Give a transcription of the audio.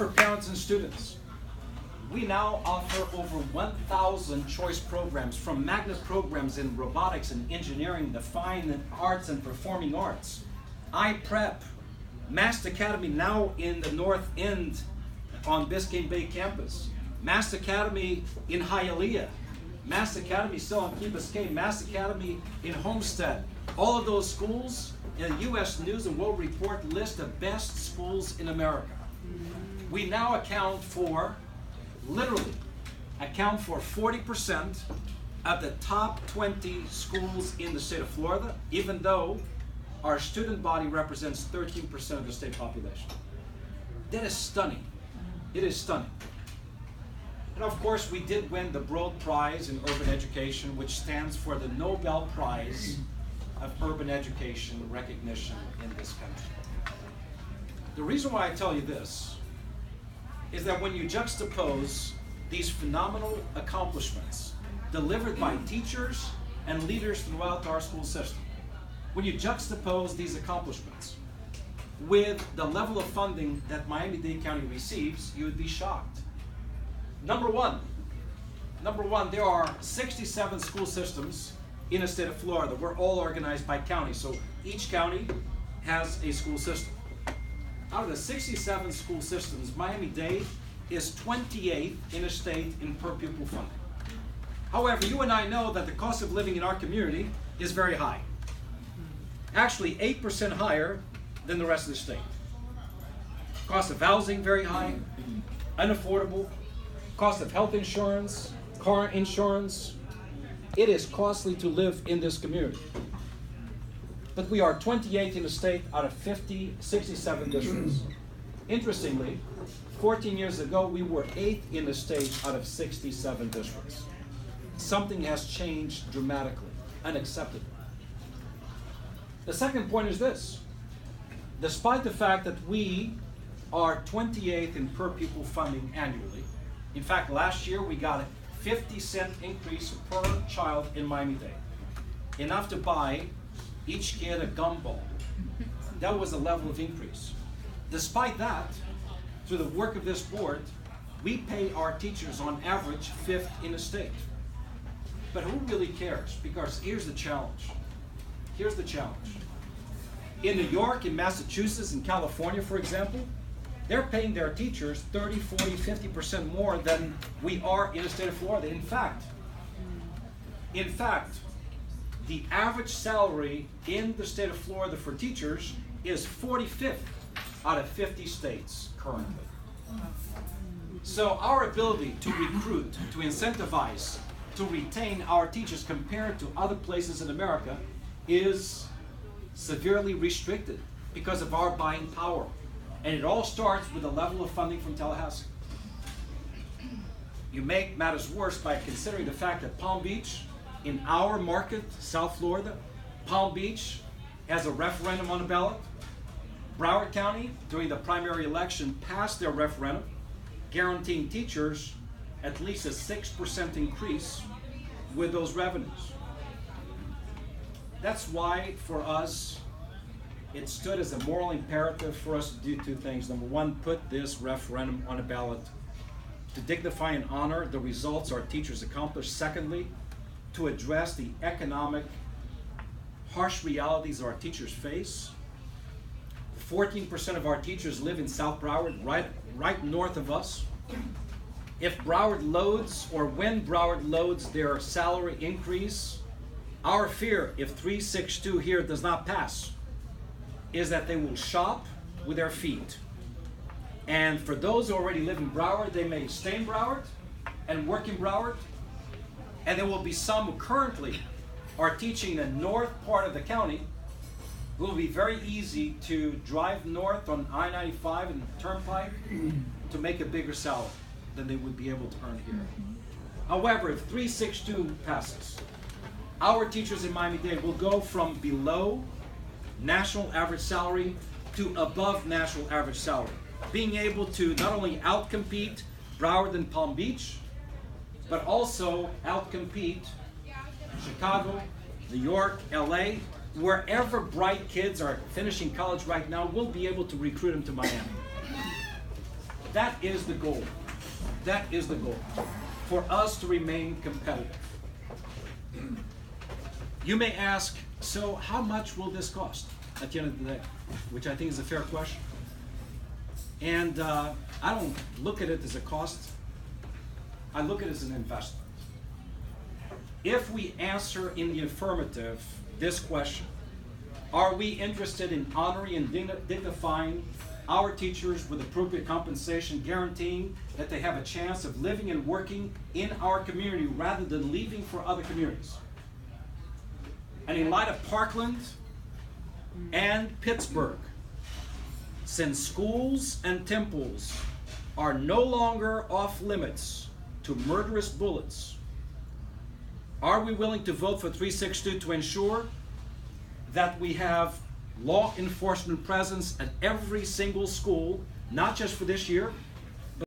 for parents and students. We now offer over 1,000 choice programs, from magnet programs in robotics and engineering, the fine arts and performing arts, iPrep, Master Academy now in the North End on Biscayne Bay campus, Master Academy in Hialeah, Master Academy still on Key Biscayne, Master Academy in Homestead. All of those schools in the U.S. News and World Report list the best schools in America. We now account for, literally, account for 40% of the top 20 schools in the state of Florida, even though our student body represents 13% of the state population. That is stunning. It is stunning. And of course, we did win the Broad Prize in Urban Education, which stands for the Nobel Prize of Urban Education recognition in this country. The reason why I tell you this is that when you juxtapose these phenomenal accomplishments delivered by teachers and leaders throughout our school system, when you juxtapose these accomplishments with the level of funding that Miami-Dade County receives, you would be shocked. Number one, there are 67 school systems in the state of Florida. We're all organized by county, so each county has a school system. Out of the 67 school systems, Miami-Dade is 28th in the state in per pupil funding. However, you and I know that the cost of living in our community is very high. Actually, 8% higher than the rest of the state. Cost of housing, very high, unaffordable. Cost of health insurance, car insurance. It is costly to live in this community. But we are 28th in the state out of 67 districts. Interestingly, 14 years ago, we were 8th in the state out of 67 districts. Something has changed dramatically, unacceptably. The second point is this. Despite the fact that we are 28th in per pupil funding annually, in fact, last year we got a 50-cent increase per child in Miami-Dade. Enough to buy each kid a gumball. That was the level of increase. Despite that, through the work of this board, we pay our teachers on average 5th in the state. But who really cares? Because here's the challenge. Here's the challenge. In New York, in Massachusetts, in California, for example, they're paying their teachers 30, 40, 50% more than we are in the state of Florida. In fact, the average salary in the state of Florida for teachers is 45th out of 50 states currently. So our ability to recruit, to incentivize, to retain our teachers compared to other places in America is severely restricted because of our buying power. And it all starts with the level of funding from Tallahassee. You make matters worse by considering the fact that Palm Beach, in our market, South Florida, Palm Beach has a referendum on the ballot. Broward County, during the primary election, passed their referendum, guaranteeing teachers at least a 6% increase with those revenues. That's why, for us, it stood as a moral imperative for us to do two things. Number one, put this referendum on a ballot to dignify and honor the results our teachers accomplished. Secondly, to address the economic harsh realities our teachers face. 14% of our teachers live in South Broward, right north of us. If Broward loads, or when Broward loads their salary increase, our fear, if 362 here does not pass, is that they will shop with their feet. And for those who already live in Broward, they may stay in Broward and work in Broward. And there will be some who currently are teaching the north part of the county who will be very easy to drive north on I-95 and Turnpike to make a bigger salary than they would be able to earn here. However, if 362 passes, our teachers in Miami-Dade will go from below national average salary to above national average salary, being able to not only outcompete Broward and Palm Beach, but also outcompete Chicago, New York, LA, wherever bright kids are finishing college right now, we'll be able to recruit them to Miami. That is the goal. That is the goal, for us to remain competitive. You may ask, so how much will this cost at the end of the day? Which I think is a fair question. And I don't look at it as a cost. I look at it as an investment. If we answer in the affirmative this question, are we interested in honoring and dignifying our teachers with appropriate compensation, guaranteeing that they have a chance of living and working in our community rather than leaving for other communities? And in light of Parkland and Pittsburgh, since schools and temples are no longer off limits to murderous bullets, are we willing to vote for 362 to ensure that we have law enforcement presence at every single school, not just for this year,